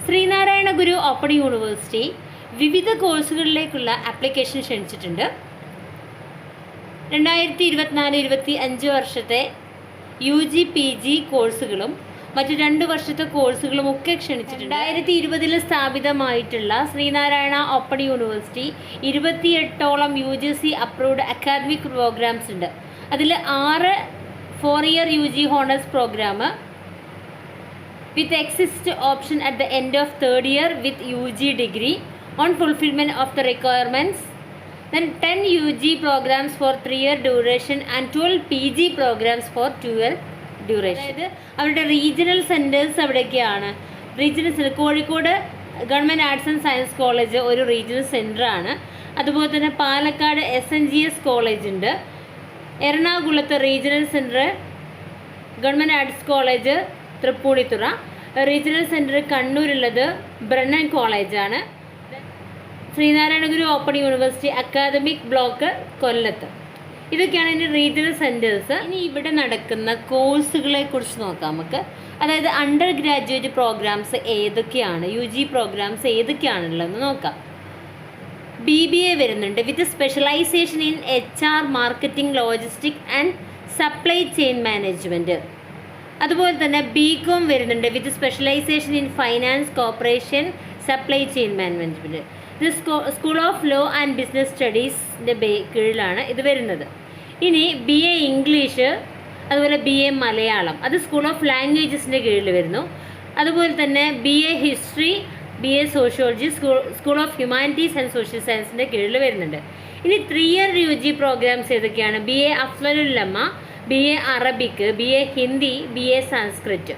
Sreenarayana Guru open university വിവിധ കോഴ്സുകളിലേക്കുള്ള application ക്ഷണിച്ചിട്ടുണ്ട്. 2024-25 വർഷത്തെ UG PG കോഴ്സുകളും മറ്റ് 2 വർഷത്തെ കോഴ്സുകളും ഒക്കെ ക്ഷണിച്ചിട്ടുണ്ട്. 2020 സ്ഥാപിതമായിട്ടുള്ള ശ്രീനാരായണ ഓപ്പൺ യൂണിവേഴ്സിറ്റി 28ഓളം UGC അപ്രൂവ്ഡ് അക്കാദമിക് പ്രോഗ്രാംസ് ഉണ്ട്. അതിൽ 6 4-year UG honours program with exist option at the end of 3rd year with UG degree on fulfillment of the requirements. Then 10 UG programs for 3-year duration and 12 PG programs for 2-year duration. അതായത് അവരുടെ regional centres എവിടെയൊക്കെയാണ്? Regional centre Kozhikode government arts and science college ഒരു റീജിയണൽ സെൻറ്ററാണ്. അതുപോലെ തന്നെ Palakkad SNGS college ഉണ്ട്. എറണാകുളത്ത് regional centre government arts college Tripunithura. Regional centre കണ്ണൂരുള്ളത് ബ്രണ്ണൻ കോളേജാണ്. Sreenarayana Guru open university academic block കൊല്ലത്ത്. ഇതൊക്കെയാണ് ഇതിൻ്റെ റീജിയണൽ സെൻറ്റേഴ്സ്. ഇനി ഇവിടെ നടക്കുന്ന കോഴ്സുകളെ കുറിച്ച് നോക്കാം നമുക്ക്. അതായത് അണ്ടർ ഗ്രാജുവേറ്റ് പ്രോഗ്രാംസ് ഏതൊക്കെയാണ്, UG പ്രോഗ്രാംസ് ഏതൊക്കെയാണുള്ളതെന്ന് നോക്കാം. BBA വരുന്നുണ്ട് with specialisation in HR marketing logistic and supply chain management. അതുപോലെ തന്നെ BCom വരുന്നുണ്ട് with specialisation in finance corporation supply chain management. ഇത് school of law and business സ്റ്റഡീസിൻ്റെ കീഴിലാണ് ഇത് വരുന്നത്. ഇനി BA ഇംഗ്ലീഷ്, അതുപോലെ BA മലയാളം, അത് സ്കൂൾ ഓഫ് ലാംഗ്വേജസിൻ്റെ കീഴിൽ വരുന്നു. അതുപോലെ തന്നെ BA history, BA sociology school of humanities and social സയൻസിൻ്റെ കീഴിൽ വരുന്നുണ്ട്. ഇനി 3-year UG പ്രോഗ്രാംസ് ഏതൊക്കെയാണ്? BA അഫ്ലലുല്ലമ, BA Arabic, BA Hindi, BA Sanskrit.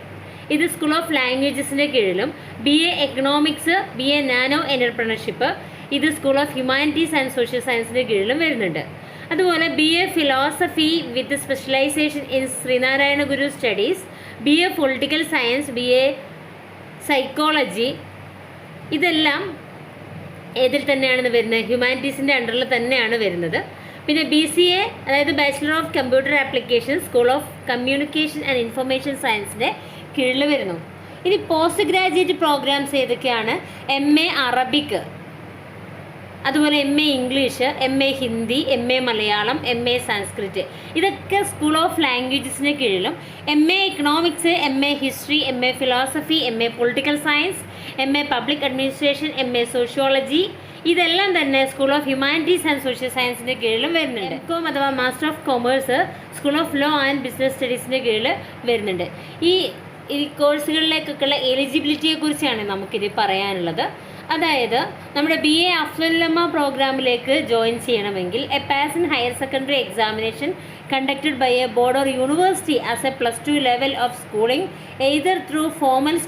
ഇത് സ്കൂൾ ഓഫ് ലാംഗ്വേജസിൻ്റെ കീഴിലും. BA economics, BA nano entrepreneurship, ഇത് school of humanities and social സയൻസിൻ്റെ കീഴിലും വരുന്നുണ്ട്. അതുപോലെ BA philosophy with specialisation in Sreenarayana Guru studies, BA political science, BA psychology, ഇതെല്ലാം ഏതിൽ തന്നെയാണ് വരുന്നത്? ഹ്യൂമാനിറ്റീസിൻ്റെ അണ്ടറിൽ തന്നെയാണ് വരുന്നത്. പിന്നെ BCA അതായത് bachelor of computer application school of communication and information സയൻസിൻ്റെ കീഴിൽ വരുന്നു. ഇനി പോസ്റ്റ് ഗ്രാജുവേറ്റ് പ്രോഗ്രാംസ് ഏതൊക്കെയാണ്? MA അറബിക്, അതുപോലെ MA English, MA Hindi, MA Malayalam, MA Sanskrit, ഇതൊക്കെ സ്കൂൾ ഓഫ് ലാംഗ്വേജസിന് കീഴിലും. MA economics, MA history, MA philosophy, MA political science, MA public administration, MA sociology, ഇതെല്ലാം തന്നെ school of humanities and social സയൻസിൻ്റെ കീഴിലും വരുന്നുണ്ട്. MCom അഥവാ master of commerce school of law and business സ്റ്റഡീസിൻ്റെ കീഴിൽ വരുന്നുണ്ട്. ഈ കോഴ്സുകളിലേക്കൊക്കെയുള്ള എലിജിബിലിറ്റിയെക്കുറിച്ചാണ് നമുക്കിത് പറയാനുള്ളത്. അതായത് നമ്മുടെ BA അഫ്ലലുല്ലമ പ്രോഗ്രാമിലേക്ക് ജോയിൻ ചെയ്യണമെങ്കിൽ a pass in higher secondary examination conducted by a board or university as a +2 level of schooling either through formal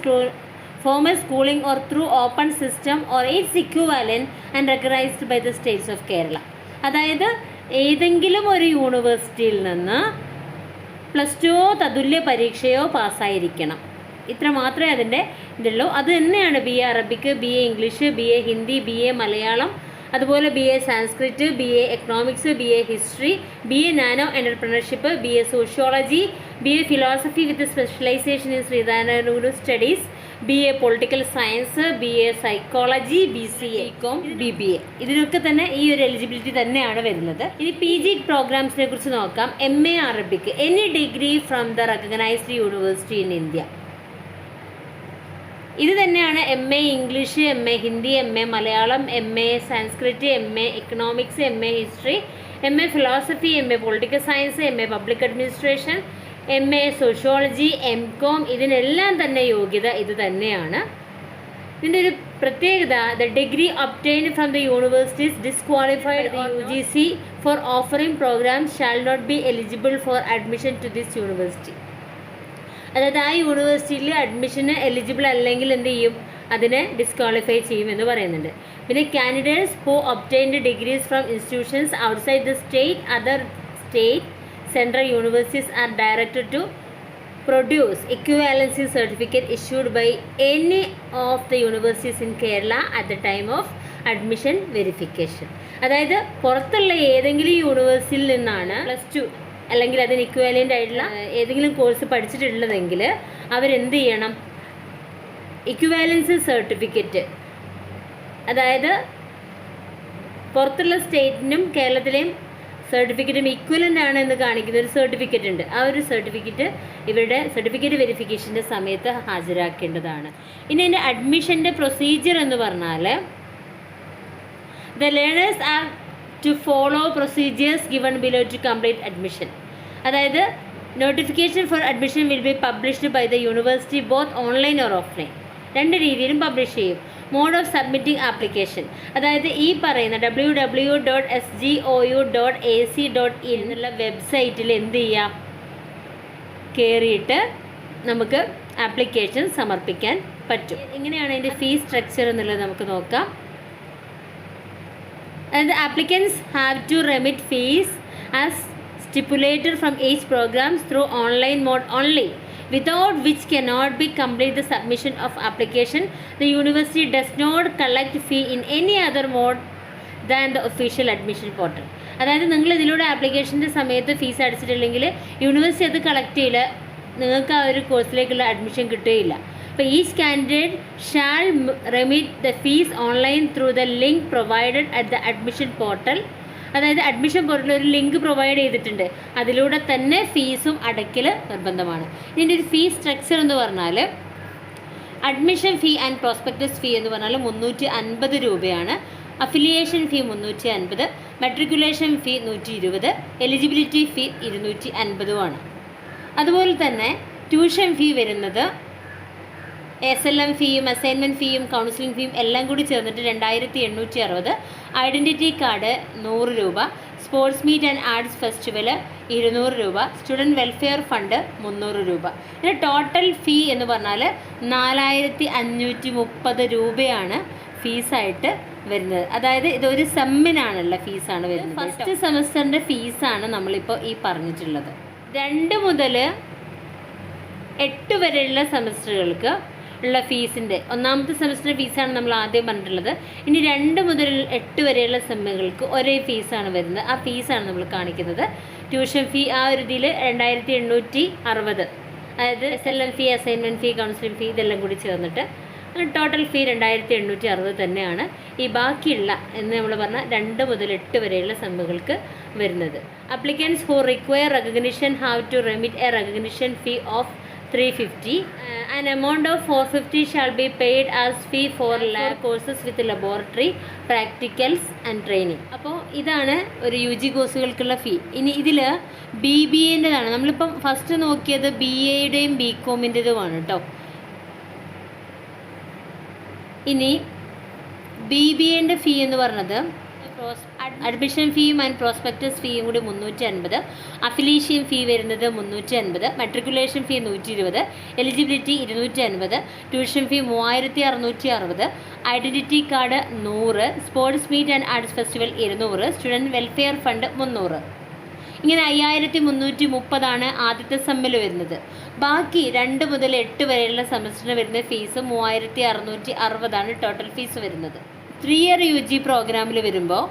schooling or through open system or its equivalent and recognized by the states of Kerala. അതായത് ഏതെങ്കിലും ഒരു യൂണിവേഴ്സിറ്റിയിൽ നിന്ന് +2 തതുല്യ പരീക്ഷയോ പാസ്സായിരിക്കണം. ഇത്ര മാത്രമേ അതിൻ്റെ ഇതുള്ളൂ. അത് തന്നെയാണ് BA Arabic, BA English, BA Hindi, BA Malayalam, അതുപോലെ BA Sanskrit, BA economics, BA history, BA nano entrepreneurship, BA sociology, BA philosophy with specialisation in Sreenarayana Guru studies, BA political science, BA psychology, BCA, BCom, BBA, ഇതിനൊക്കെ തന്നെ ഈ ഒരു എലിജിബിലിറ്റി തന്നെയാണ് വരുന്നത്. ഇനി PG പ്രോഗ്രാംസിനെ കുറിച്ച് നോക്കാം. MA Arabic, any degree from the recognised university in India. ഇത് തന്നെയാണ് MA English, MA Hindi, MA Malayalam, MA Sanskrit, MA economics, MA history, MA philosophy, MA political science, MA public administration, MA sociology, MCom, ഇതിനെല്ലാം തന്നെ യോഗ്യത ഇത് തന്നെയാണ്. ഇതിൻ്റെ ഒരു പ്രത്യേകത, the degree obtained from the universities disqualified UGC for offering programmes shall not be eligible for admission to this university. അതായത് ആ യൂണിവേഴ്സിറ്റിയിൽ അഡ്മിഷന് എലിജിബിൾ അല്ലെങ്കിൽ എന്ത് ചെയ്യും? അതിനെ ഡിസ്ക്വാളിഫൈ ചെയ്യുമെന്ന് പറയുന്നുണ്ട്. പിന്നെ candidates who obtained degrees from institutions outside the state, other state central universities are directed to produce equivalency certificate issued by any of the universities in Kerala at the time of admission verification. അതായത് പുറത്തുള്ള ഏതെങ്കിലും യൂണിവേഴ്സിറ്റിയിൽ നിന്നാണ് +2 അല്ലെങ്കിൽ അതിന് equivalent ആയിട്ടുള്ള ഏതെങ്കിലും course പഠിച്ചിട്ടുള്ളതെങ്കിൽ അവരെന്ത് ചെയ്യണം? ഇക്വിവാലൻസ് സർട്ടിഫിക്കറ്റ്, അതായത് പുറത്തുള്ള സ്റ്റേറ്റിനും കേരളത്തിലെയും സർട്ടിഫിക്കറ്റും ഈക്വലൻ്റ് ആണ് എന്ന് കാണിക്കുന്ന ഒരു സർട്ടിഫിക്കറ്റ് ഉണ്ട്. ആ ഒരു സർട്ടിഫിക്കറ്റ് ഇവരുടെ സർട്ടിഫിക്കറ്റ് വെരിഫിക്കേഷൻ്റെ സമയത്ത് ഹാജരാക്കേണ്ടതാണ്. ഇനി ഇതിൻ്റെ അഡ്മിഷൻ്റെ പ്രൊസീജിയർ എന്ന് പറഞ്ഞാൽ the learners are to follow procedures given below to complete admission. അതായത് notification for admission will be published by the university both online or offline. രണ്ട് രീതിയിലും പബ്ലിഷ് ചെയ്യും. മോഡ് ഓഫ് സബ്മിറ്റിംഗ് ആപ്ലിക്കേഷൻ, അതായത് ഈ പറയുന്ന www.sgou.ac.in എന്നുള്ള വെബ്സൈറ്റിൽ എന്ത് ചെയ്യാം, കയറിയിട്ട് നമുക്ക് ആപ്ലിക്കേഷൻ സമർപ്പിക്കാൻ പറ്റും. ഇങ്ങനെയാണ് അതിൻ്റെ ഫീസ് സ്ട്രക്ചർ എന്നുള്ളത് നമുക്ക് നോക്കാം. അതായത് applicants have to remit fees as stipulated from each program through online mode only, without which cannot be complete the submission of application. The university does not collect fee in any other mode than the official admission portal. അതായത് നിങ്ങൾ ഇതിലൂടെ ആപ്ലിക്കേഷൻ്റെ സമയത്ത് fees അടച്ചിട്ടില്ലെങ്കിൽ university അത് collect ചെയ്യില്ല, നിങ്ങൾക്ക് ആ ഒരു കോഴ്സിലേക്കുള്ള അഡ്മിഷൻ കിട്ടുകയില്ല. അപ്പോൾ each candidate shall remit the fees online through the link provided at the admission portal. അതായത് അഡ്മിഷൻ പോർട്ടലിൽ ഒരു ലിങ്ക് പ്രൊവൈഡ് ചെയ്തിട്ടുണ്ട്, അതിലൂടെ തന്നെ ഫീസും അടയ്ക്കൽ നിർബന്ധമാണ്. ഇതിൻ്റെ ഒരു ഫീസ് സ്ട്രക്ചർ എന്ന് പറഞ്ഞാൽ admission fee and prospectus fee എന്ന് പറഞ്ഞാൽ 350 രൂപയാണ്. Affiliation fee 350, matriculation fee 120, eligibility fee 250 അതുപോലെ തന്നെ ട്യൂഷൻ ഫീ വരുന്നത് SLM ഫീയും അസൈൻമെൻറ്റ് ഫീയും കൗൺസിലിംഗ് ഫീയും എല്ലാം കൂടി ചേർന്നിട്ട് 2860. ഐഡൻറ്റിറ്റി കാർഡ് 100 രൂപ, sports meet and arts festival 200 രൂപ, സ്റ്റുഡൻറ്റ് വെൽഫെയർ ഫണ്ട് 300 രൂപ. ഇതിന് ടോട്ടൽ ഫീ എന്ന് പറഞ്ഞാൽ 4530 രൂപയാണ് ഫീസായിട്ട് വരുന്നത്. അതായത് ഇതൊരു സെമ്മിനാണുള്ള ഫീസാണ് വരുന്നത്. ഫസ്റ്റ് സെമസ്റ്ററിൻ്റെ ഫീസാണ് നമ്മളിപ്പോൾ ഈ പറഞ്ഞിട്ടുള്ളത്. 2 മുതൽ 8 വരെയുള്ള സെമസ്റ്ററുകൾക്ക് ഉള്ള ഫീസിൻ്റെ ഒന്നാമത്തെ സെമസ്റ്റർ ഫീസാണ് നമ്മൾ ആദ്യം പറഞ്ഞിട്ടുള്ളത്. ഇനി 2 മുതൽ 8 വരെയുള്ള സെമ്മുകൾക്ക് ഒരേ ഫീസാണ് വരുന്നത്. ആ ഫീസാണ് നമ്മൾ കാണിക്കുന്നത്. ട്യൂഷൻ ഫീ ആ ഒരു ഇതിൽ 2860, അതായത് SLM ഫീ, അസൈൻമെൻറ്റ് ഫീ, കൗൺസിലിംഗ് ഫീ ഇതെല്ലാം കൂടി ചേർന്നിട്ട് ടോട്ടൽ ഫീ 2860 തന്നെയാണ് ഈ ബാക്കിയുള്ള എന്ന് നമ്മൾ പറഞ്ഞാൽ 2 മുതൽ 8 വരെയുള്ള സെമ്മുകൾക്ക് വരുന്നത്. Applicants who require recognition have to remit a recognition fee of 350. An amount of 450 shall be paid as fee for lab courses with laboratory, practicals and training. അപ്പോൾ ഇതാണ് ഒരു UG കോഴ്സുകൾക്കുള്ള ഫീ. ഇനി ഇതിൽ BBAൻ്റെതാണ്. നമ്മളിപ്പം ഫസ്റ്റ് നോക്കിയത് BAയുടെയും BComൻ്റെതുമാണ് കേട്ടോ. ഇനി BBAൻ്റെ ഫീ എന്ന് പറഞ്ഞത് അഡ്മിഷൻ ഫീയും ആൻഡ് പ്രോസ്പെക്ടസ് ഫീയും കൂടി 350, അഫിലിയേഷൻ ഫീ വരുന്നത് 350, matriculation fee 120, eligibility 250, tuition fee 3660, identity card 100, sports meet and arts festival 200, student welfare fund 300. ഇങ്ങനെ 5330 ആദ്യത്തെ സെമ്മിൽ വരുന്നത്. ബാക്കി 2 മുതൽ 8 വരെയുള്ള സെമസ്റ്ററിന് വരുന്ന ഫീസ് 3660 ടോട്ടൽ ഫീസ് വരുന്നത്. 3 ഇയർ UG പ്രോഗ്രാമിൽ വരുമ്പോൾ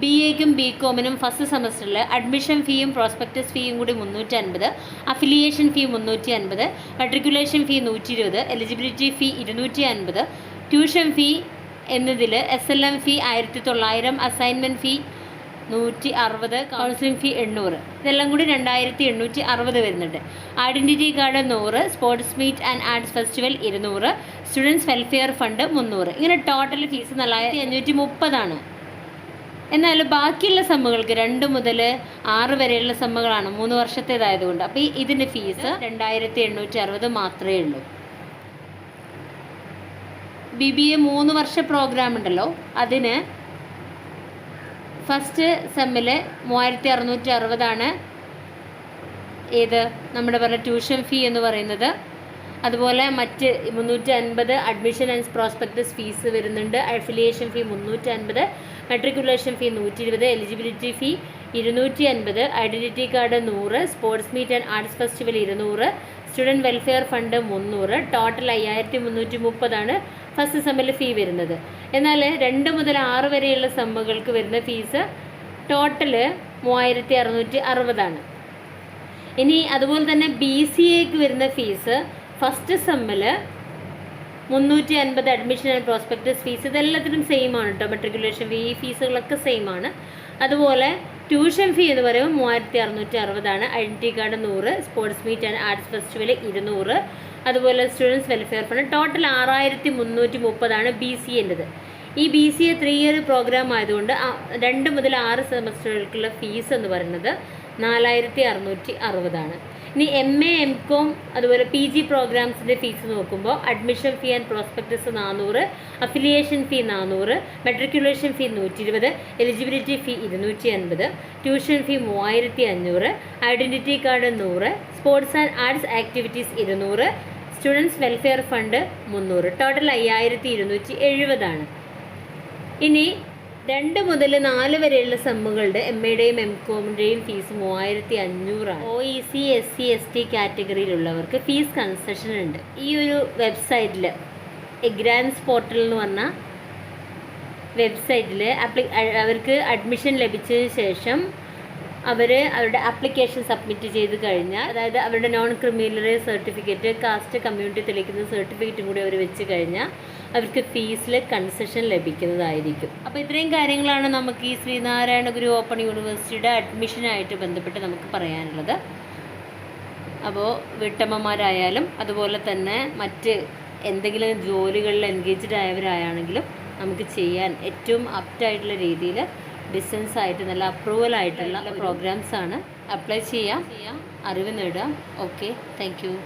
BAക്കും BComനും ഫസ്റ്റ് സെമസ്റ്ററിൽ അഡ്മിഷൻ ഫീയും പ്രോസ്പെക്ടസ് ഫീയും കൂടി 350, affiliation fee 350, matriculation fee 120, eligibility fee 250, tuition fee എന്നതിൽ SLM fee 1900, assignment fee 160, counselling fee 800. ഇതെല്ലാം കൂടി 2860 വരുന്നുണ്ട്. Identity card 100, sports meet and arts festival 200, students welfare fund 300. ഇങ്ങനെ ടോട്ടൽ ഫീസ് 4530. എന്നാൽ ബാക്കിയുള്ള സെമ്മുകൾക്ക് 2 മുതൽ 6 വരെയുള്ള സെമ്മുകളാണ് 3 വർഷത്തേതായതുകൊണ്ട് അപ്പോൾ ഇതിൻ്റെ ഫീസ് 2860 മാത്രമേ ഉള്ളൂ. BBA 3 വർഷ പ്രോഗ്രാം ഉണ്ടല്ലോ, അതിന് ഫസ്റ്റ് സെമ്മിൽ 3660 ഏത് നമ്മുടെ പറഞ്ഞ ട്യൂഷൻ ഫീ എന്ന് പറയുന്നത്. അതുപോലെ മറ്റ് 350 അഡ്മിഷൻ ആൻഡ് പ്രോസ്പെക്ടസ് ഫീസ് വരുന്നുണ്ട്. Affiliation fee 350, matriculation fee 120, eligibility fee 250, identity card 100, sports meet and arts festival 200, student welfare fund 300. Total 5330 first സെമ്മിൽ ഫീ വരുന്നത്. എന്നാൽ 2 മുതൽ 6 വരെയുള്ള സെമ്മുകൾക്ക് വരുന്ന ഫീസ് ടോട്ടൽ 3660. ഇനി അതുപോലെ തന്നെ BCAക്ക് വരുന്ന ഫീസ് ഫസ്റ്റ് സെമ്മിൽ 350 അഡ്മിഷൻ ആൻഡ് പ്രോസ്പെക്ടസ് ഫീസ്. ഇതെല്ലാത്തിനും സെയിം ആണ് കേട്ടോ. മെട്രിക്കുലേഷൻ ഫീ, ഈ ഫീസുകളൊക്കെ സെയിം ആണ്. അതുപോലെ ട്യൂഷൻ ഫീ എന്ന് പറയുമ്പോൾ 3660 identity card 100, sports meet and arts festival 200, അതുപോലെ സ്റ്റുഡൻസ് വെൽഫെയർ ഫണ്ട്. ടോട്ടൽ 6330 BCAൻ്റെത്. ഈ BCA 3 ഇയർ പ്രോഗ്രാം ആയതുകൊണ്ട് 2 മുതൽ 6 സെമസ്റ്ററുകൾക്കുള്ള ഫീസ് എന്ന് പറയുന്നത് 4660. ഇനി MA MCOM അതുപോലെ PG പ്രോഗ്രാംസിൻ്റെ ഫീസ് നോക്കുമ്പോൾ admission fee and prospectus 400, affiliation fee 400, matriculation fee 120, eligibility fee 250, tuition fee 3500, identity card 100, sports and arts activities 200, students welfare fund 300. Total 5270. ഇനി 2 മുതൽ 4 വരെയുള്ള സെമ്മുകളുടെ MAയുടെയും MCOMൻ്റെയും ഫീസ് 3500. OEC SC ST കാറ്റഗറിയിലുള്ളവർക്ക് ഫീസ് കൺസെഷൻ ഉണ്ട്. ഈ ഒരു വെബ്സൈറ്റിൽ എഗ്രാൻസ് പോർട്ടൽ എന്ന് പറഞ്ഞ വെബ്സൈറ്റിൽ അവർക്ക് അഡ്മിഷൻ ലഭിച്ചതിന് ശേഷം അവരുടെ ആപ്ലിക്കേഷൻ സബ്മിറ്റ് ചെയ്ത് കഴിഞ്ഞാൽ, അതായത് അവരുടെ non criminal certificate, cast community തെളിയിക്കുന്ന സർട്ടിഫിക്കറ്റും കൂടി അവർ വെച്ച് കഴിഞ്ഞാൽ അവർക്ക് ഫീസിൽ കൺസെഷൻ ലഭിക്കുന്നതായിരിക്കും. അപ്പോൾ ഇത്രയും കാര്യങ്ങളാണ് നമുക്ക് ഈ ശ്രീനാരായണ ഗുരു ഓപ്പൺ യൂണിവേഴ്സിറ്റിയുടെ അഡ്മിഷനായിട്ട് ബന്ധപ്പെട്ട് നമുക്ക് പറയാനുള്ളത്. അപ്പോൾ വീട്ടമ്മമാരായാലും അതുപോലെ തന്നെ മറ്റ് എന്തെങ്കിലും ജോലികളിൽ എൻഗേജ്ഡ് ആയവരായാണെങ്കിലും നമുക്ക് ചെയ്യാൻ ഏറ്റവും ആപ്റ്റായിട്ടുള്ള രീതിയിൽ ഡിസ്റ്റൻസ് ആയിട്ട് നല്ല അപ്രൂവൽ ആയിട്ടുള്ള പ്രോഗ്രാംസാണ്. അപ്ലൈ ചെയ്യാം, അറിവ് നേടാം. Okay, thank you.